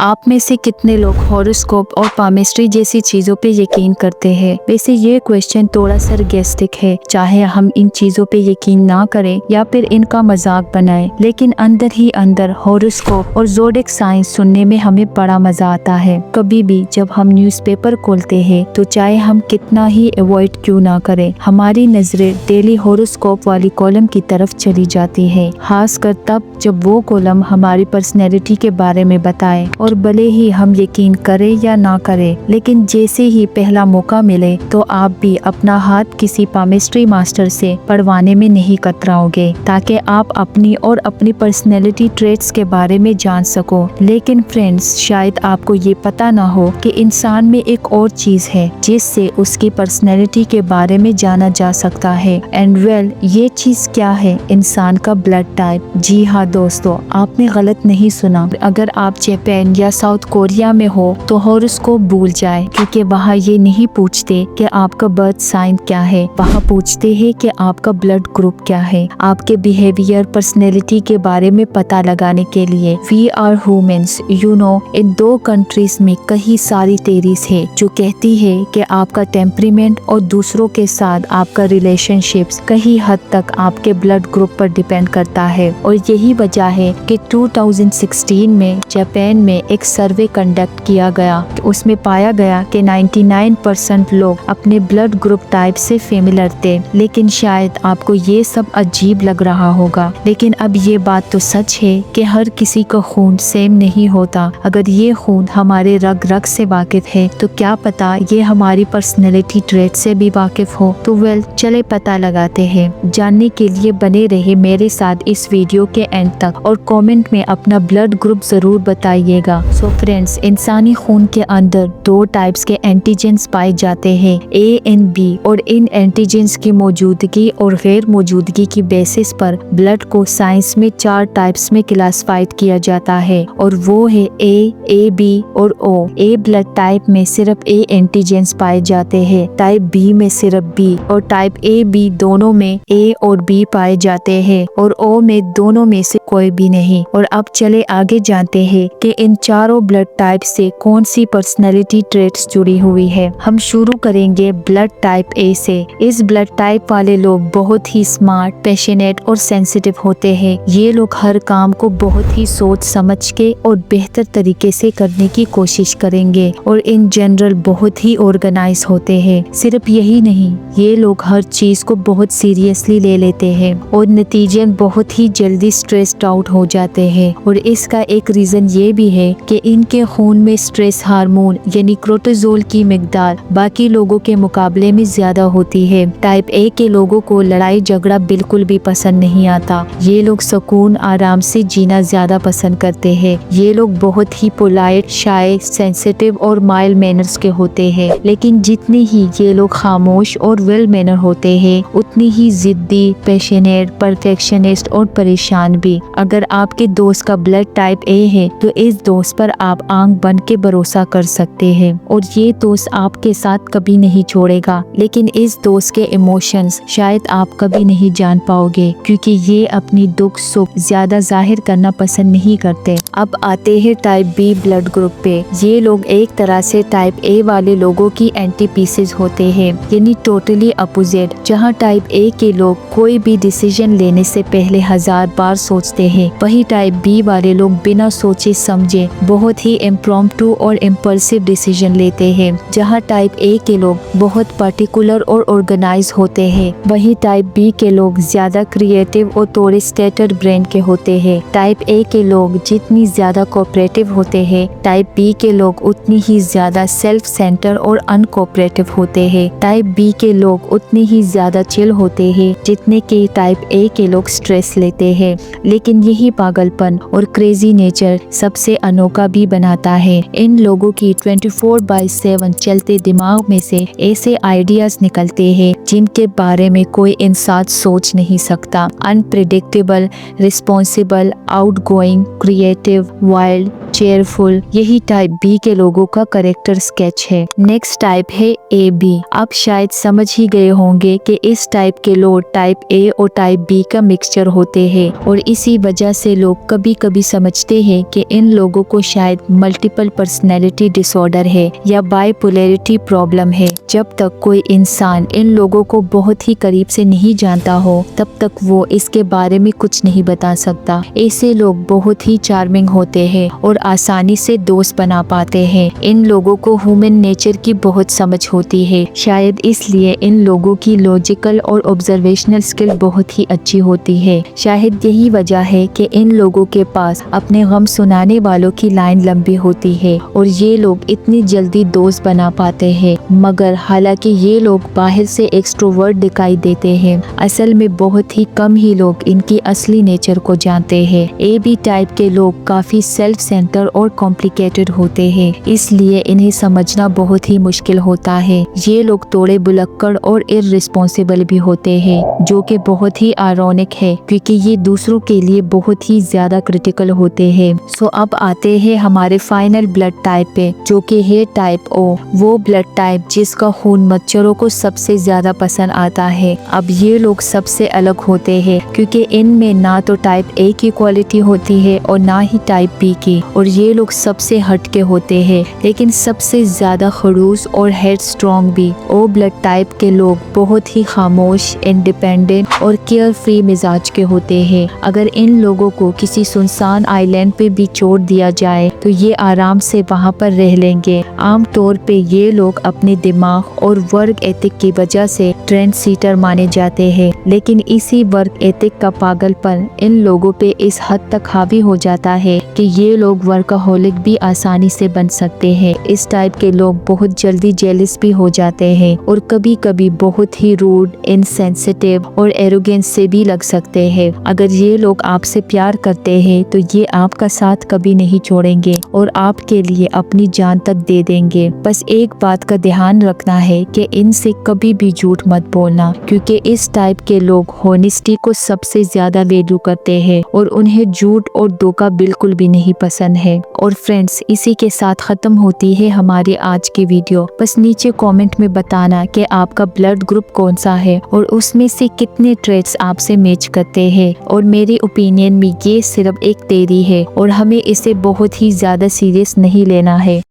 आप में से कितने लोग हॉरोस्कोप और पामिस्ट्री जैसी चीजों पे यकीन करते हैं? वैसे ये क्वेश्चन थोड़ा सरकास्टिक है, चाहे हम इन चीजों पे यकीन ना करें या फिर इनका मजाक बनाएं, लेकिन अंदर ही अंदर हॉरोस्कोप और ज़ोडिएक साइंस सुनने में हमें बड़ा मजा आता है। कभी भी जब हम न्यूज़पेपर खोलते हैं तो चाहे हम कितना ही अवॉइड क्यों ना करें, हमारी नजरें डेली हॉरोस्कोप वाली कॉलम की तरफ चली जाती है, खासकर तब जब वो कॉलम हमारी पर्सनैलिटी के बारे में बताए। और भले ही हम यकीन करें या ना करें, लेकिन जैसे ही पहला मौका मिले तो आप भी अपना हाथ किसी पामिस्ट्री मास्टर से पढ़वाने में नहीं कतराओगे, ताकि आप अपनी और अपनी पर्सनैलिटी ट्रेट्स के बारे में जान सको। लेकिन फ्रेंड्स, शायद आपको ये पता ना हो कि इंसान में एक और चीज है जिससे उसकी पर्सनैलिटी के बारे में जाना जा सकता है। एंड वेल, ये चीज क्या है? इंसान का ब्लड टाइप। जी हाँ दोस्तों, आपने गलत नहीं सुना। अगर आप जापान या साउथ कोरिया में हो तो हॉरोस्कोप भूल जाए, क्योंकि वहाँ ये नहीं पूछते कि आपका बर्थ साइन क्या है, वहाँ पूछते हैं कि आपका ब्लड ग्रुप क्या है। आपके बिहेवियर, पर्सनैलिटी के बारे में पता लगाने के लिए we are humans, you know, in दो कंट्रीज में कई सारी थेरीज है जो कहती है कि आपका टेम्परीमेंट और दूसरों के साथ आपका रिलेशनशिप्स कई हद तक आपके ब्लड ग्रुप पर डिपेंड करता है। और यही वजह है कि 2016 में जापान में एक सर्वे कंडक्ट किया गया, उसमें पाया गया कि 99% लोग अपने ब्लड ग्रुप टाइप से फेमिलियर थे। लेकिन शायद आपको ये सब अजीब लग रहा होगा, लेकिन अब ये बात तो सच है कि हर किसी का खून सेम नहीं होता। अगर ये खून हमारे रग रग से वाकिफ है तो क्या पता ये हमारी पर्सनैलिटी ट्रेट से भी वाकिफ हो। तो वेल, चले पता लगाते हैं। जानने के लिए बने रहे मेरे साथ इस वीडियो के एंड तक और कमेंट में अपना ब्लड ग्रुप जरूर बताइएगा। सो फ्रेंड्स, इंसानी खून के अंदर दो टाइप्स के एंटीजेंस पाए जाते हैं, ए एंड बी, और इन एंटीजेंस की मौजूदगी और गैर मौजूदगी की बेसिस पर ब्लड को साइंस में 4 टाइप्स में क्लासिफाइड किया जाता है, और वो है ए बी और ओ। ए ब्लड टाइप में सिर्फ ए एंटीजेंस पाए जाते हैं, टाइप बी में सिर्फ बी, और टाइप ए बी दोनों में ए और बी पाए जाते हैं, और ओ में दोनों में से कोई भी नहीं। और अब चले आगे जानते हैं कि इन चारों ब्लड टाइप से कौन सी पर्सनैलिटी ट्रेट्स जुड़ी हुई है। हम शुरू करेंगे ब्लड टाइप ए से। इस ब्लड टाइप वाले लोग बहुत ही स्मार्ट, पैशनेट और सेंसिटिव होते हैं। ये लोग हर काम को बहुत ही सोच समझ के और बेहतर तरीके से करने की कोशिश करेंगे, और इन जनरल बहुत ही ऑर्गेनाइज होते हैं। सिर्फ यही नहीं, ये लोग हर चीज को बहुत सीरियसली ले लेते हैं और नतीजन बहुत ही जल्दी स्ट्रेस्ड आउट हो जाते हैं। और इसका एक रीजन ये भी है कि इनके खून में स्ट्रेस हार्मोन यानी कोर्टिसोल की मिकदार बाकी लोगों के मुकाबले में ज्यादा होती है। टाइप ए के लोगों को लड़ाई झगड़ा बिल्कुल भी पसंद नहीं आता। ये लोग सुकून, आराम से जीना ज्यादा पसंद करते हैं। ये लोग बहुत ही पोलाइट, शाय, सेंसिटिव और माइल्ड मैनर्स के होते हैं। लेकिन जितने ही ये लोग खामोश और वेल मैनर होते हैं, उतनी ही जिद्दी, पैशनेट, परफेक्शनिस्ट और परेशान भी। अगर आपके दोस्त का ब्लड टाइप ए है तो इस दोस्त पर आप आंख बंद के भरोसा कर सकते हैं, और ये दोस्त आपके साथ कभी नहीं छोड़ेगा। लेकिन इस दोस्त के इमोशंस शायद आप कभी नहीं जान पाओगे, क्योंकि ये अपनी दुख सुख ज्यादा जाहिर करना पसंद नहीं करते। अब आते हैं टाइप बी ब्लड ग्रुप पे। ये लोग एक तरह से टाइप ए वाले लोगों की एंटीपीसीज होते हैं, यानी टोटली अपोजिट। जहाँ टाइप ए के लोग कोई भी डिसीजन लेने से पहले 1000 बार सोचते हैं, वही टाइप बी वाले लोग बिना सोचे समझे बहुत ही इम्प्रॉम्प्टू और इम्पल्सिव डिसीजन लेते हैं। जहाँ टाइप ए के लोग बहुत पर्टिकुलर और ऑर्गेनाइज होते हैं, वही टाइप बी के लोग ज्यादा क्रिएटिव और थोड़े स्टेटर्ड ब्रेन के होते हैं। टाइप ए के लोग जितनी ज्यादा कोऑपरेटिव होते हैं, टाइप बी के लोग उतनी ही ज्यादा सेल्फ सेंटर और अनकोऑपरेटिव होते हैं। टाइप बी के लोग उतनी ही ज्यादा चिल होते हैं जितने के टाइप ए के लोग स्ट्रेस लेते हैं। लेकिन यही पागलपन और क्रेजी नेचर सबसे अनोखा भी बनाता है। इन लोगों की 24/7 चलते दिमाग में से ऐसे आइडियाज निकलते हैं जिनके बारे में कोई इंसान सोच नहीं सकता। Unpredictable, responsible, outgoing, creative, wild, cheerful, यही टाइप बी के लोगों का करेक्टर स्केच है। नेक्स्ट टाइप है ए बी। आप शायद समझ ही गए होंगे कि इस टाइप के लोग टाइप ए और टाइप बी का मिक्सचर होते हैं और इसी वजह से लोग कभी कभी समझते हैं कि इन लोगों को शायद मल्टीपल पर्सनैलिटी डिसऑर्डर है या बाइपोलैरिटी प्रॉब्लम है। जब तक कोई इंसान इन लोगों को बहुत ही करीब से नहीं जानता हो तब तक वो इसके बारे में कुछ नहीं बता सकता। ऐसे लोग बहुत ही चार्मिंग होते हैं और आसानी से दोस्त बना पाते हैं। इन लोगों को ह्यूमन नेचर की बहुत समझ होती है, शायद इसलिए इन लोगों की लॉजिकल और ऑब्जर्वेशनल स्किल बहुत ही अच्छी होती है। शायद यही वजह है कि इन लोगों के पास अपने गम सुनाने वालों की लाइन लंबी होती है और ये लोग इतनी जल्दी दोस्त बना पाते हैं। मगर हालांकि ये लोग बाहर से एक्सट्रोवर्ट दिखाई देते हैं, असल में बहुत ही कम ही लोग इनकी असली नेचर को जानते हैं। ए बी टाइप के लोग काफी सेल्फ सेंटर और कॉम्प्लिकेटेड होते हैं, इसलिए इन्हें समझना बहुत ही मुश्किल होता है। ये लोग थोड़े बुलक्कड़ और इररिस्पॉन्सिबल भी होते हैं, जो कि बहुत ही आयरॉनिक है क्योंकि ये दूसरों के लिए बहुत ही ज्यादा क्रिटिकल होते हैं। सो अब आते हैं हमारे फाइनल ब्लड टाइप पे, जो कि है टाइप ओ, वो ब्लड टाइप जिसका खून मच्छरों को सबसे ज्यादा पसंद आता है। अब ये लोग सबसे अलग होते हैं क्योंकि इनमें ना तो टाइप ए की क्वालिटी होती है और ना ही टाइप बी की, और ये लोग सबसे हटके होते हैं लेकिन सबसे ज्यादा खड़ूस और हेड स्ट्रॉन्ग भी। ओ ब्लड टाइप के लोग बहुत ही खामोश, इंडिपेंडेंट और केयर फ्री मिजाज के होते हैं। अगर इन लोगों को किसी सुनसान आइलैंड पे भी छोड़ दिया जाए तो ये आराम से वहाँ पर रह लेंगे। आमतौर पे ये लोग अपने दिमाग और वर्क एथिक की वजह से ट्रेंड सीटर माने जाते हैं, लेकिन इसी वर्क एथिक का पागलपन इन लोगों पे इस हद तक हावी हो जाता है कि ये लोग वर्कaholic भी आसानी से बन सकते हैं। इस टाइप के लोग बहुत जल्दी जेलस भी हो जाते हैं और कभी कभी बहुत ही रूड, इनसेंसिटिव और एरोगेंस से भी लग सकते हैं। अगर ये लोग आपसे प्यार करते हैं तो ये आपका साथ कभी नहीं छोड़ेंगे और आपके लिए अपनी जान तक दे देंगे। बस एक बात का ध्यान रखना है कि इनसे कभी भी झूठ मत बोलना, क्योंकि इस टाइप के लोग होनेस्टी को सबसे ज्यादा वैल्यू करते हैं और उन्हें झूठ और धोखा बिल्कुल भी नहीं पसंद है। और फ्रेंड्स, इसी के साथ खत्म होती है हमारी आज की वीडियो। बस नीचे कमेंट में बताना कि आपका ब्लड ग्रुप कौन सा है और उसमें से कितने ट्रेट्स आपसे मैच करते हैं। और मेरे ओपिनियन में ये सिर्फ एक थ्योरी है और हमें इसे बहुत ही ज्यादा सीरियस नहीं लेना है।